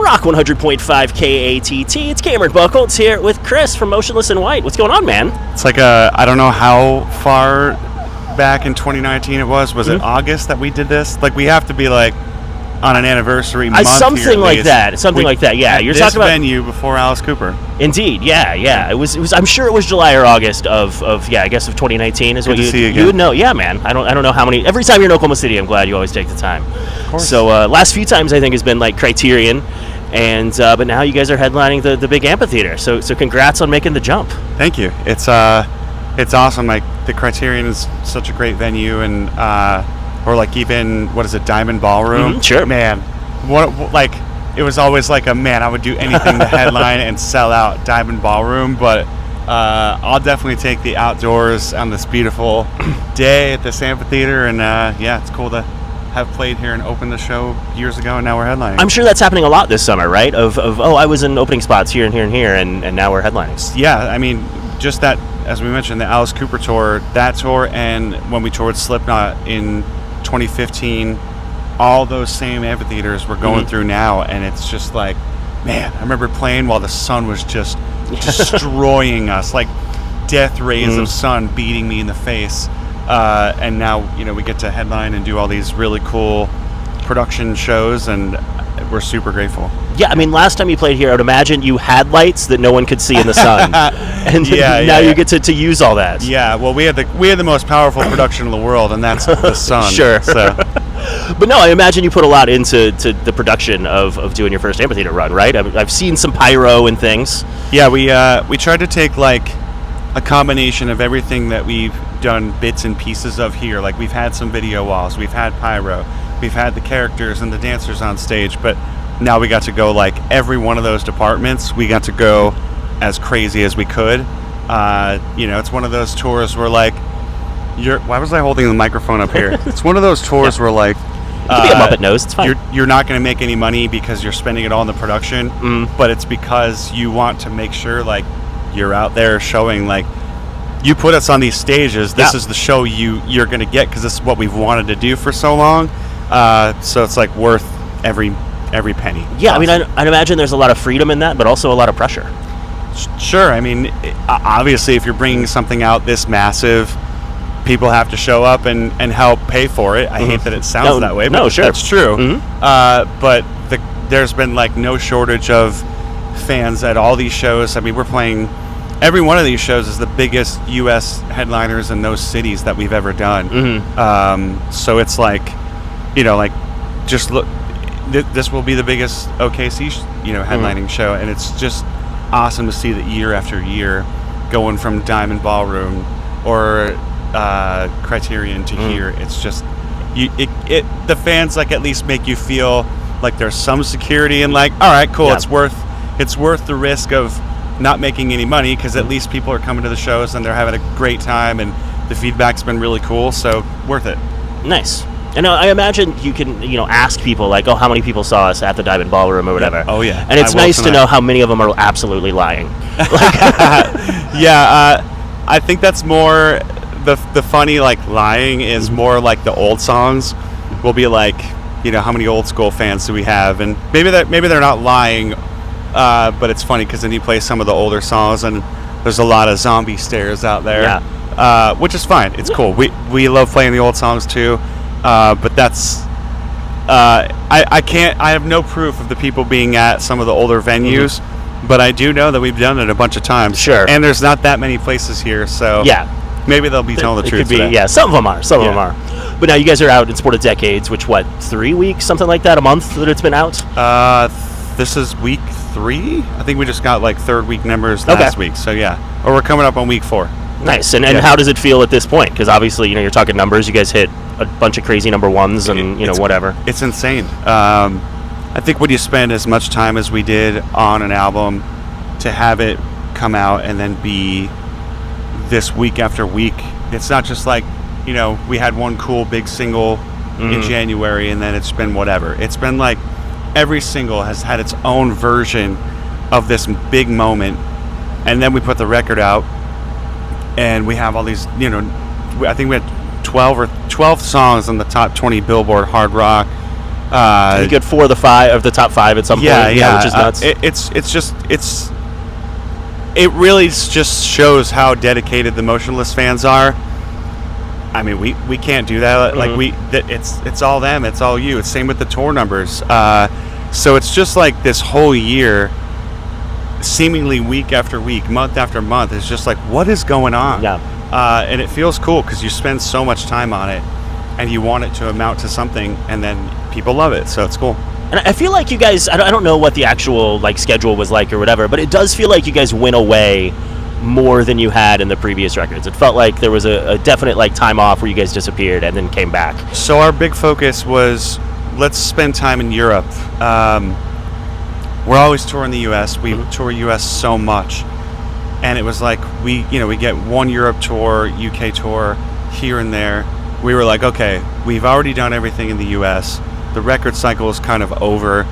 Rock 100.5 KATT. It's Cameron Buchholtz here with Chris from Motionless in White. What's going on, man? It's like I don't know how far back in 2019 it was. Was it August that we did this? Like, we have to be like on an anniversary month something here, like that. Something like that. Yeah, you're talking about venue before Alice Cooper. Indeed. Yeah. It was. I'm sure it was July or August of I guess of 2019 is Good what to see you you would know. Yeah, man. I don't know how many. Every time you're in Oklahoma City, I'm glad you always take the time. Of course. So last few times I think has been like Criterion, and but now you guys are headlining the big amphitheater. So congrats on making the jump. Thank you. It's awesome. Like, the Criterion is such a great venue, and or like even what is it, Diamond Ballroom? Sure. Man, what like it was always like I would do anything to headline and sell out Diamond Ballroom, but I'll definitely take the outdoors on this beautiful day at this amphitheater, and it's cool to have played here and opened the show years ago, and now we're headlining. I'm sure that's happening a lot this summer, right? I was in opening spots here and here and here, and now we're headlining. Yeah, I mean, just that, as we mentioned, the Alice Cooper tour, that tour, and when we toured Slipknot in 2015, all those same amphitheaters we're going through now, and it's just like, man, I remember playing while the sun was just destroying us, like death rays of sun beating me in the face, and now we get to headline and do all these really cool production shows, and we're super grateful. Yeah, I mean, last time you played here, I would imagine you had lights that no one could see in the sun, and now you get to use all that. Yeah, well, we had the most powerful production in the world, and that's the sun. Sure. So. But no, I imagine you put a lot into the production of doing your first amphitheater run, right? I've seen some pyro and things. Yeah, we tried to take like a combination of everything that we've done bits and pieces of here. Like, we've had some video walls, we've had pyro, we've had the characters and the dancers on stage, but now we got to go like every one of those departments. We got to go as crazy as we could. It's one of those tours where like why was I holding the microphone up here? It's one of those tours where like it could be a Muppet nose. It's fine. You're not going to make any money because you're spending it all in the production, but it's because you want to make sure like you're out there showing like you put us on these stages. This is the show you're going to get because this is what we've wanted to do for so long. So it's like worth every penny. Yeah, awesome. I mean, I'd imagine there's a lot of freedom in that, but also a lot of pressure. Sure. I mean, obviously, if you're bringing something out this massive, people have to show up and help pay for it. I hate that it sounds that way, but sure. That's true. But there's been like no shortage of fans at all these shows. I mean, we're playing. Every one of these shows is the biggest U.S. headliners in those cities that we've ever done. So it's like, just look. This will be the biggest OKC, headlining show, and it's just awesome to see that year after year, going from Diamond Ballroom or Criterion to here. It's just the fans like at least make you feel like there's some security and like, all right, cool, it's worth the risk of not making any money because at least people are coming to the shows and they're having a great time and the feedback's been really cool, so worth it. Nice. And I imagine you can, ask people like, oh, how many people saw us at the Diamond Ballroom or whatever. Oh, yeah. And it's nice to know how many of them are absolutely lying. I think that's more the funny, like, lying is more like the old songs will be like, how many old school fans do we have? And maybe they're not lying, but it's funny because then you play some of the older songs and there's a lot of zombie stares out there, which is fine. It's cool. We love playing the old songs too. But that's I have no proof of the people being at some of the older venues, but I do know that we've done it a bunch of times. Sure. And there's not that many places here, so maybe they'll be telling the truth. Could be, some of them are. Some of them are. But now you guys are out in Sport of Decades, which 3 weeks, something like that, a month that it's been out. This is week 3. I think we just got like third week numbers last week, so or we're coming up on week 4. Nice. And how does it feel at this point? Because obviously, you're talking numbers. You guys hit a bunch of crazy number ones and, whatever. It's insane. I think when you spend as much time as we did on an album to have it come out and then be this week after week, it's not just like, we had one cool big single in January and then it's been whatever. It's been like every single has had its own version of this big moment. And then we put the record out. And we have all these, I think we had 12 songs on the top 20 Billboard hard rock You get 4 of the top 5 at some point. Yeah, which is nuts. It really just shows how dedicated the Motionless fans are. I mean, we can't do that. Like it's all them. It's all you. It's same with the tour numbers. So it's just like this whole year, seemingly week after week, month after month, is just like, what is going on? Yeah. And it feels cool because you spend so much time on it, and you want it to amount to something, and then people love it. So it's cool. And I feel like you guys, I don't know what the actual like schedule was like or whatever, but it does feel like you guys went away more than you had in the previous records. It felt like there was a definite like time off where you guys disappeared and then came back. So our big focus was, let's spend time in Europe. We're always touring the U.S. We tour U.S. so much, and it was like we get one Europe tour, UK tour here and there. We were like, okay, we've already done everything in the U.S. The record cycle is kind of over.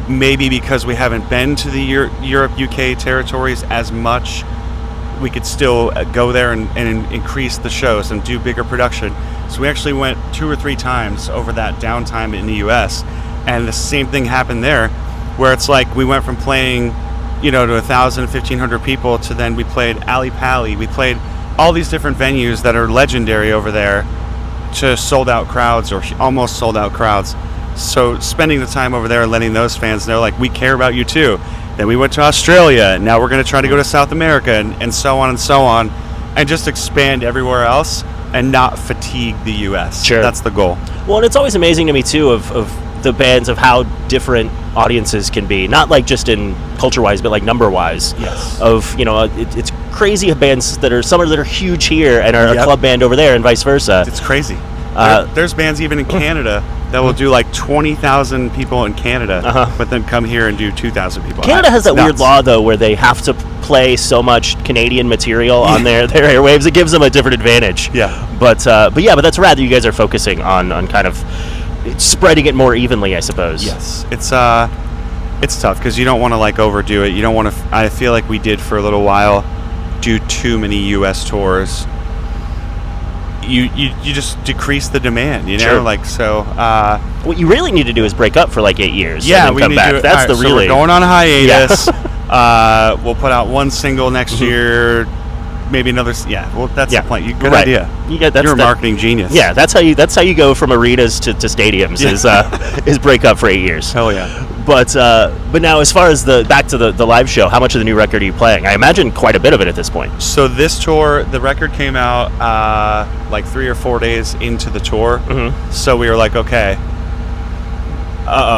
Maybe because we haven't been to the Europe, UK territories as much, we could still go there and increase the shows and do bigger production. So we actually went 2 or 3 times over that downtime in the US, and the same thing happened there, where it's like we went from playing, to 1,000, 1,500 people to then we played Ali Pali. We played all these different venues that are legendary over there to sold out crowds or almost sold out crowds. So spending the time over there and letting those fans know, like, we care about you too. Then we went to Australia, and now we're going to try to go to South America, and so on, and just expand everywhere else and not fatigue the U.S. Sure. That's the goal. Well, and it's always amazing to me too of the bands, of how different audiences can be, not like just in culture-wise, but like number-wise. Yes. Of, it's crazy bands that are, some that are huge here and are a club band over there and vice versa. It's crazy. There's bands even in Canada that will do like 20,000 people in Canada, but then come here and do 2,000 people. Canada has that weird law, though, where they have to play so much Canadian material on their airwaves. It gives them a different advantage. Yeah. But that's rad that you guys are focusing on kind of spreading it more evenly, I suppose. Yes. It's tough because you don't want to like overdo it. You don't want to. I feel like we did for a little while do too many U.S. tours. You just decrease the demand, Sure. like so. What you really need to do is break up for like 8 years. Yeah, and then we come need back. to. That's the so really. we're going on a hiatus. Yeah. We'll put out one single next year, maybe another. Yeah, well, that's the plan. Good right. idea. You're a marketing genius. Yeah, that's how you go from arenas to stadiums is break up for 8 years. Hell yeah. But now, as far as back to the live show, how much of the new record are you playing? I imagine quite a bit of it at this point. So this tour, the record came out like 3 or 4 days into the tour. Mm-hmm. So we were like, okay,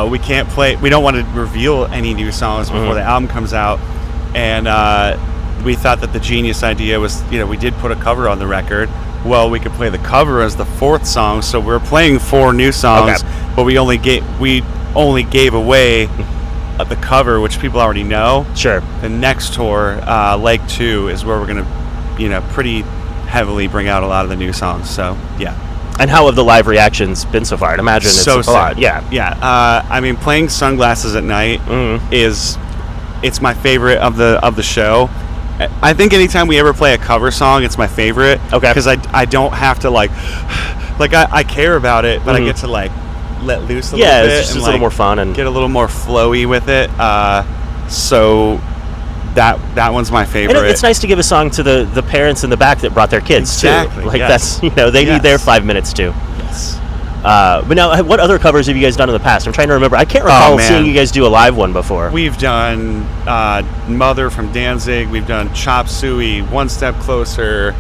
we can't play. We don't want to reveal any new songs before the album comes out. And we thought that the genius idea was, we did put a cover on the record. Well, we could play the cover as the 4th song. So we're playing 4 new songs, but we only gave away the cover, which people already know. Sure. The next tour, Leg 2, is where we're going to, pretty heavily bring out a lot of the new songs. So, yeah. And how have the live reactions been so far? I'd imagine it's a lot. Yeah. Yeah. I mean, playing Sunglasses at Night it's my favorite of the show. I think anytime we ever play a cover song, it's my favorite. Okay. Because I don't have to I care about it, but I get to let loose a little bit. Yeah, it's just a little more fun and get a little more flowy with it. So that one's my favorite. And it's nice to give a song to the parents in the back that brought their kids too. That's they need their 5 minutes too. Yes. But now, what other covers have you guys done in the past? I'm trying to remember. I can't recall seeing you guys do a live one before. We've done Mother from Danzig. We've done Chop Suey, One Step Closer.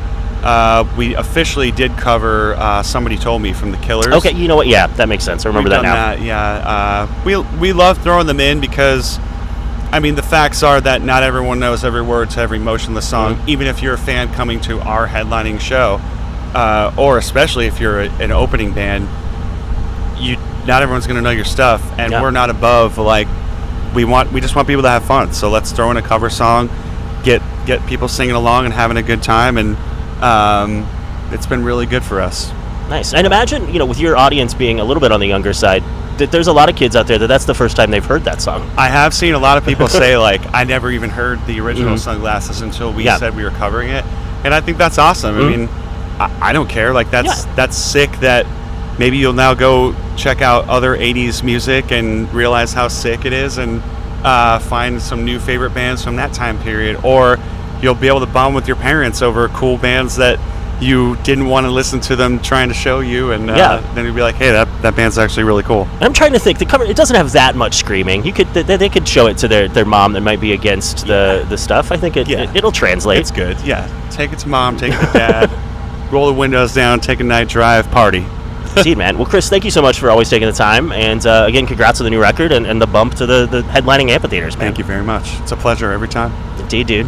We officially did cover Somebody Told Me from The Killers. Okay, you know what? Yeah, that makes sense. I remember that now. We love throwing them in because, I mean, the facts are that not everyone knows every word to every Motionless song, even if you're a fan coming to our headlining show, or especially if you're an opening band. Not everyone's going to know your stuff, and we're not above, we just want people to have fun. So let's throw in a cover song, get people singing along and having a good time, and it's been really good for us. Nice. And imagine, with your audience being a little bit on the younger side, that there's a lot of kids out there that's the first time they've heard that song. I have seen a lot of people say, I never even heard the original Sunglasses until we said we were covering it. And I think that's awesome. I mean, I don't care. That's sick that maybe you'll now go check out other 80s music and realize how sick it is, and find some new favorite bands from that time period. Or you'll be able to bond with your parents over cool bands that you didn't want to listen to them trying to show you, and then you'd be like, hey, that band's actually really cool. I'm trying to think. The cover, it doesn't have that much screaming. You could they could show it to their mom that might be against the stuff. I think it'll translate. It's good. Yeah, take it to mom, take it to dad, roll the windows down, take a night drive, party. Indeed, man. Well, Chris, thank you so much for always taking the time, and again, congrats on the new record and the bump to the headlining amphitheaters, man. Thank you very much. It's a pleasure every time. Indeed, dude.